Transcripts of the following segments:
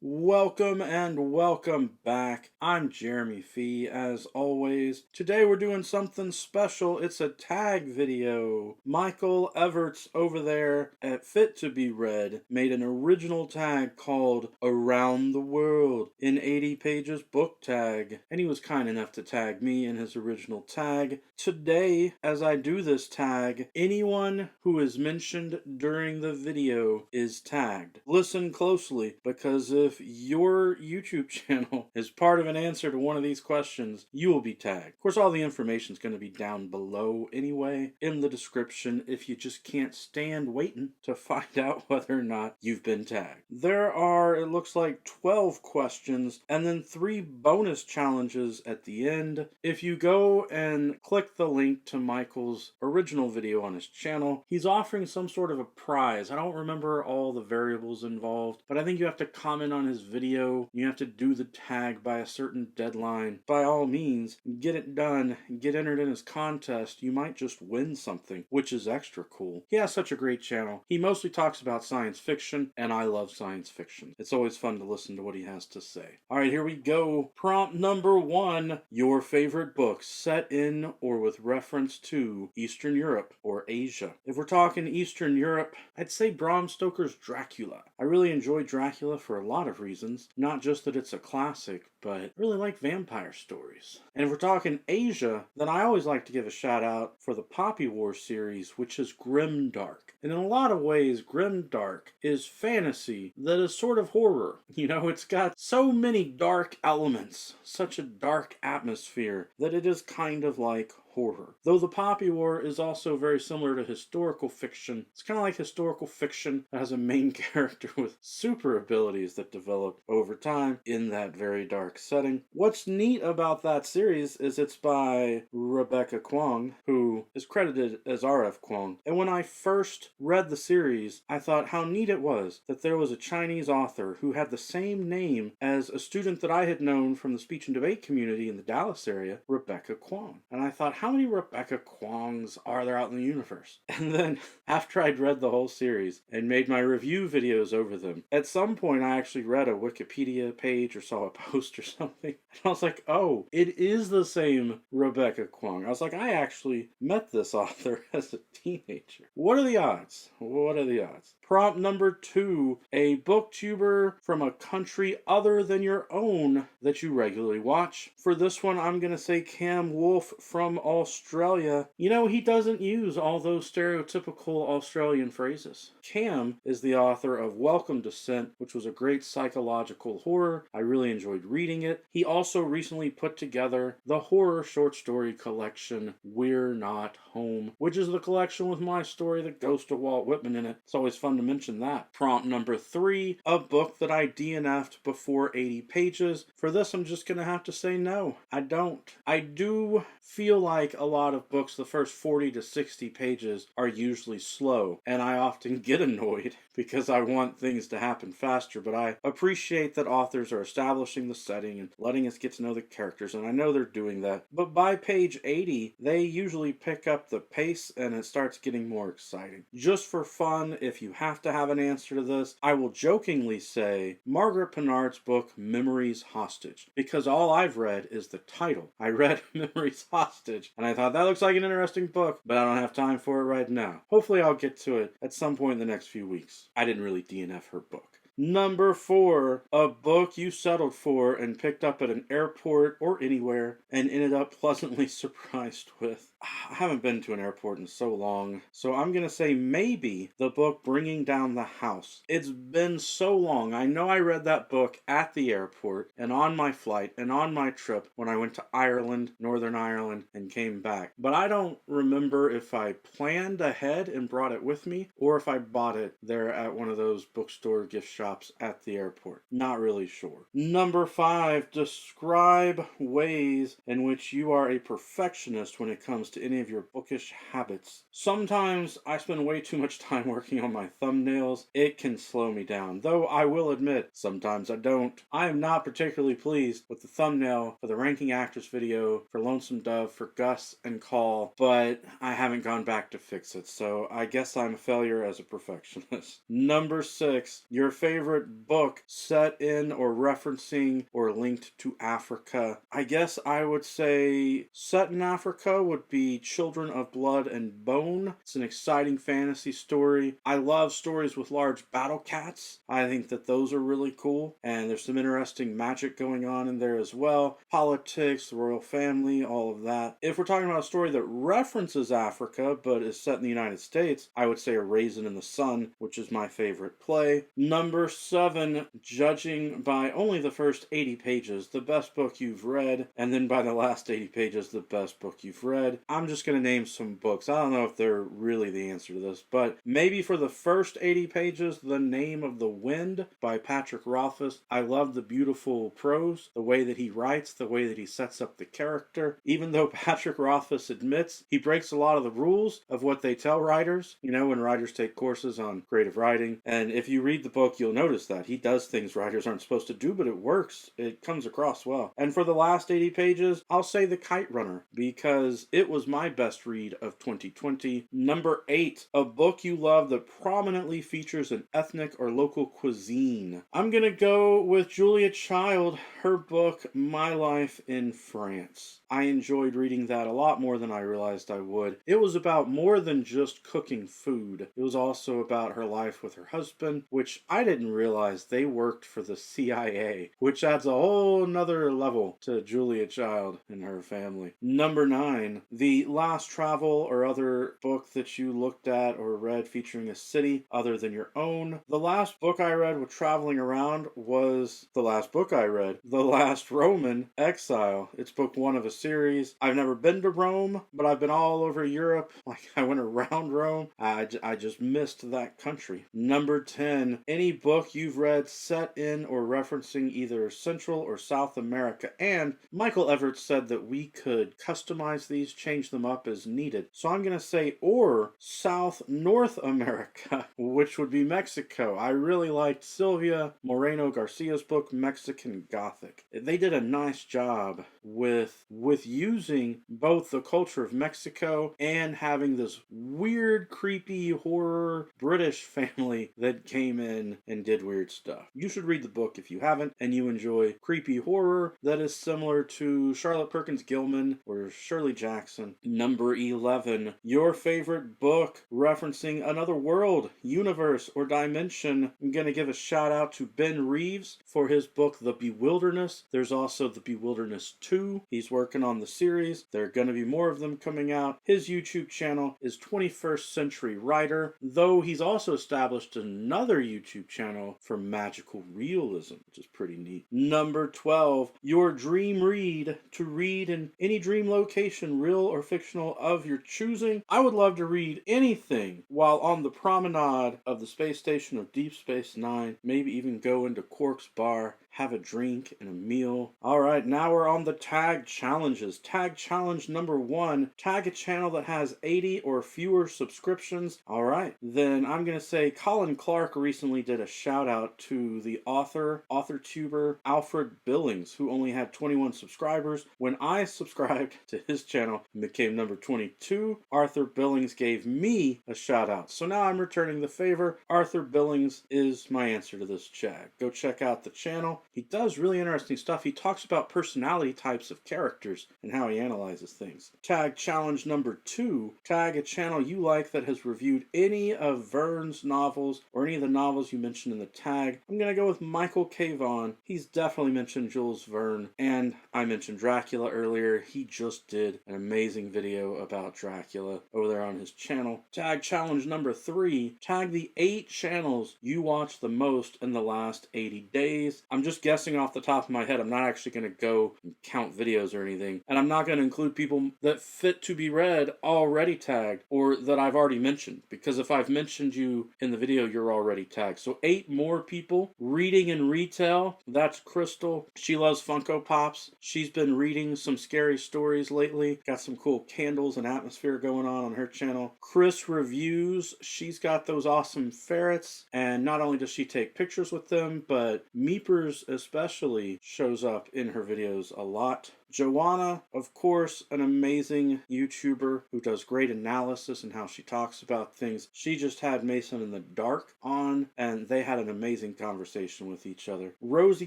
Welcome and welcome back. I'm JeremyFee as always. Today we're doing something special. It's a tag video. Michael Everts over there at Fit to Be Read made an original tag called Around the World in 80 Pages book tag. And he was kind enough to tag me in his original tag. Today, as I do this tag, anyone who is mentioned during the video is tagged. Listen closely, because if your YouTube channel is part of an answer to one of these questions, you will be tagged. Of course, all the information is going to be down below anyway in the description if you just can't stand waiting to find out whether or not you've been tagged. There are, it looks like, 12 questions and then 3 bonus challenges at the end. If you go and click the link to Michael's original video on his channel, he's offering some sort of a prize. I don't remember all the variables involved, but I think you have to comment on his video. You have to do the tag by a certain deadline. By all means, get it done, get entered in his contest. You might just win something, which is extra cool. He has such a great channel. He mostly talks about science fiction, and I love science fiction. It's always fun to listen to what he has to say. All right, here we go. Prompt number 1. Your favorite books set in or with reference to Eastern Europe or Asia. If we're talking Eastern Europe, I'd say Bram Stoker's Dracula. I really enjoy Dracula for a lot of reasons, not just that it's a classic, but I really like vampire stories. And if we're talking Asia, then I always like to give a shout out for the Poppy War series, which is grimdark. And in a lot of ways, grimdark is fantasy that is sort of horror. You know, it's got so many dark elements, such a dark atmosphere, that it is kind of like horror. Though the Poppy War is also very similar to historical fiction. It's kind of like historical fiction that has a main character with super abilities that develop over time in that very dark setting. What's neat about that series is it's by Rebecca Kuang, who is credited as R.F. Kuang. And when I first read the series, I thought how neat it was that there was a Chinese author who had the same name as a student that I had known from the speech and debate community in the Dallas area, Rebecca Kuang. And I thought, how many Rebecca Kuangs are there out in the universe? And then, after I'd read the whole series and made my review videos over them, at some point I actually read a Wikipedia page or saw a post or something, and I was like, oh, it is the same Rebecca Kuang. I was like, I actually met this author as a teenager. What are the odds? What are the odds? Prompt number 2, a booktuber from a country other than your own that you regularly watch. For this one, I'm going to say Cam Wolfe from Australia. You know, he doesn't use all those stereotypical Australian phrases. Cam is the author of Welcome Descent, which was a great psychological horror. I really enjoyed reading it. He also recently put together the horror short story collection We're Not Home, which is the collection with my story, The Ghost of Walt Whitman, in it. It's always fun to mention that. Prompt number 3, a book that I DNF'd before 80 pages. For this, I'm just going to have to say no. I don't. I do feel like a lot of books, the first 40 to 60 pages are usually slow, and I often get annoyed because I want things to happen faster, but I appreciate that authors are establishing the setting and letting us get to know the characters, and I know they're doing that. But by page 80, they usually pick up the pace and it starts getting more exciting. Just for fun, if you have to have an answer to this, I will jokingly say Margaret Pinard's book Memories Hostage, because all I've read is the title. I read Memories Hostage, and I thought that looks like an interesting book, but I don't have time for it right now. Hopefully I'll get to it at some point in the next few weeks. I didn't really DNF her book. Number 4, a book you settled for and picked up at an airport or anywhere and ended up pleasantly surprised with. I haven't been to an airport in so long, so I'm going to say maybe the book Bringing Down the House. It's been so long. I know I read that book at the airport and on my flight and on my trip when I went to Ireland, Northern Ireland, and came back. But I don't remember if I planned ahead and brought it with me or if I bought it there at one of those bookstore gift shops at the airport. Not really sure. Number 5, describe ways in which you are a perfectionist when it comes to any of your bookish habits. Sometimes I spend way too much time working on my thumbnails. It can slow me down, though I will admit sometimes I don't. I am not particularly pleased with the thumbnail for the Ranking Actress video, for Lonesome Dove, for Gus and Call, but I haven't gone back to fix it, so I guess I'm a failure as a perfectionist. Number 6, your favorite favorite book set in or referencing or linked to Africa? I guess I would say set in Africa would be Children of Blood and Bone. It's an exciting fantasy story. I love stories with large battle cats. I think that those are really cool, and there's some interesting magic going on in there as well. Politics, the royal family, all of that. If we're talking about a story that references Africa but is set in the United States, I would say A Raisin in the Sun, which is my favorite play. Number 7, judging by only the first 80 pages, the best book you've read, and then by the last 80 pages, the best book you've read. I'm just going to name some books. I don't know if they're really the answer to this, but maybe for the first 80 pages, The Name of the Wind by Patrick Rothfuss. I love the beautiful prose, the way that he writes, the way that he sets up the character. Even though Patrick Rothfuss admits he breaks a lot of the rules of what they tell writers, you know, when writers take courses on creative writing. And if you read the book, you'll notice that he does things writers aren't supposed to do, but it works. It comes across well. And for the last 80 pages, I'll say The Kite Runner, because it was my best read of 2020. Number 8, a book you love that prominently features an ethnic or local cuisine. I'm gonna go with Julia Child, her book, My Life in France. I enjoyed reading that a lot more than I realized I would. It was about more than just cooking food. It was also about her life with her husband, which I didn't realize they worked for the CIA, which adds a whole nother level to Julia Child and her family. Number 9, the last travel or other book that you looked at or read featuring a city other than your own. The last book I read with traveling around was the last book I read, The Last Roman, Exile. It's book 1 of a series. I've never been to Rome, but I've been all over Europe. Like, I went around Rome. I just missed that country. Number 10, any book you've read set in or referencing either Central or South America. And Michael Everett said that we could customize these, change them up as needed. So I'm going to say or South North America, which would be Mexico. I really liked Silvia Moreno Garcia's book, Mexican Gothic. They did a nice job with using both the culture of Mexico and having this weird, creepy, horror British family that came in and did weird stuff. You should read the book if you haven't and you enjoy creepy horror that is similar to Charlotte Perkins Gilman or Shirley Jackson. Number 11, your favorite book referencing another world, universe, or dimension. I'm going to give a shout out to Ben Reeves for his book, The Bewilderness. There's also The Bewilderness 2. He's working on the series. There are going to be more of them coming out. His YouTube channel is 21st Century Writer, though he's also established another YouTube channel for magical realism, which is pretty neat. Number 12, your dream read to read in any dream location, real or fictional of your choosing. I would love to read anything while on the promenade of the space station of Deep Space Nine, maybe even go into Quark's bar, have a drink and a meal. Alright, now we're on the tag challenges. Tag challenge number 1, tag a channel that has 80 or fewer subscriptions. Alright, then I'm going to say Colin Clark recently did a shout out to the AuthorTuber Alfred Billings, who only had 21 subscribers. When I subscribed to his channel and became number 22, Arthur Billings gave me a shout out. So now I'm returning the favor. Arthur Billings is my answer to this tag. Go check out the channel. He does really interesting stuff. He talks about personality types of characters and how he analyzes things. Tag challenge number 2, tag a channel you like that has reviewed any of Verne's novels or any of the novels you mentioned in the tag. I'm going to go with Michael K. Vaughan. He's definitely mentioned Jules Verne, and I mentioned Dracula earlier. He just did an amazing video about Dracula over there on his channel. Tag challenge number 3, tag the 8 channels you watched the most in the last 80 days. I'm just guessing off the top of my head. I'm not actually going to go and count videos or anything. And I'm not going to include people that fit to be read already tagged or that I've already mentioned. Because if I've mentioned you in the video, you're already tagged. So 8 more people. Reading and retail. That's Crystal. She loves Funko Pops. She's been reading some scary stories lately. Got some cool candles and atmosphere going on her channel. Chris Reviews. She's got those awesome ferrets. And not only does she take pictures with them, but Meepers especially shows up in her videos a lot. Joanna, of course, an amazing YouTuber who does great analysis and how she talks about things. She just had Mason in the Dark on, and they had an amazing conversation with each other. Rosie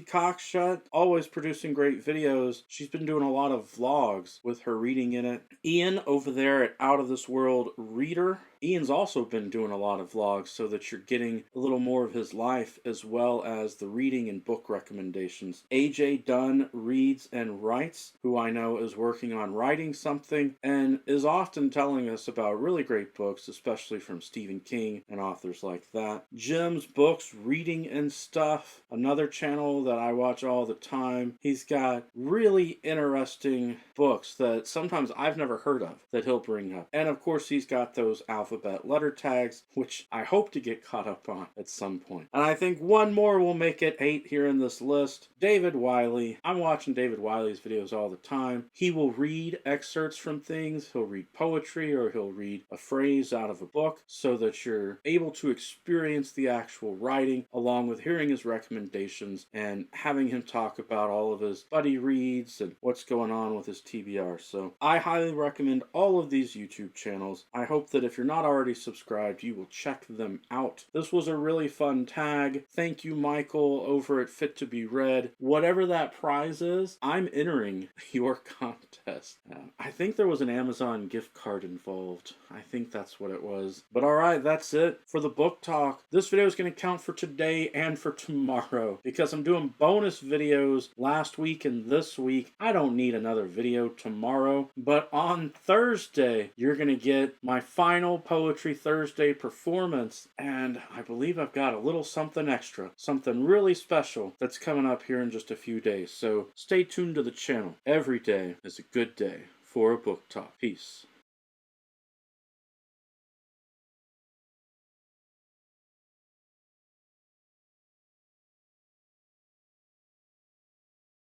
Cockshut, always producing great videos. She's been doing a lot of vlogs with her reading in it. Ian over there at Out of This World Reader. Ian's also been doing a lot of vlogs so that you're getting a little more of his life as well as the reading and book recommendations. AJ Dunn reads and writes, who I know is working on writing something and is often telling us about really great books, especially from Stephen King and authors like that. Jim's Books, Reading and Stuff, another channel that I watch all the time. He's got really interesting books that sometimes I've never heard of that he'll bring up. And of course he's got those alphabet letter tags, which I hope to get caught up on at some point. And I think one more will make it 8 here in this list. David Wiley. I'm watching David Wiley's videos all the time. He will read excerpts from things. He'll read poetry or he'll read a phrase out of a book so that you're able to experience the actual writing along with hearing his recommendations and having him talk about all of his buddy reads and what's going on with his TBR. So I highly recommend all of these YouTube channels. I hope that if you're not already subscribed, you will check them out. This was a really fun tag. Thank you, Michael, over at Fit to Be Read. Whatever that prize is, I'm entering your contest. I think there was an Amazon gift card involved. I think that's what it was. But alright, that's it for the book talk. This video is going to count for today and for tomorrow because I'm doing bonus videos last week and this week. I don't need another video tomorrow, but on Thursday, you're going to get my final Poetry Thursday performance, and I believe I've got a little something extra, something really special that's coming up here in just a few days. So stay tuned to the channel. Every day is a good day for a book talk. Peace.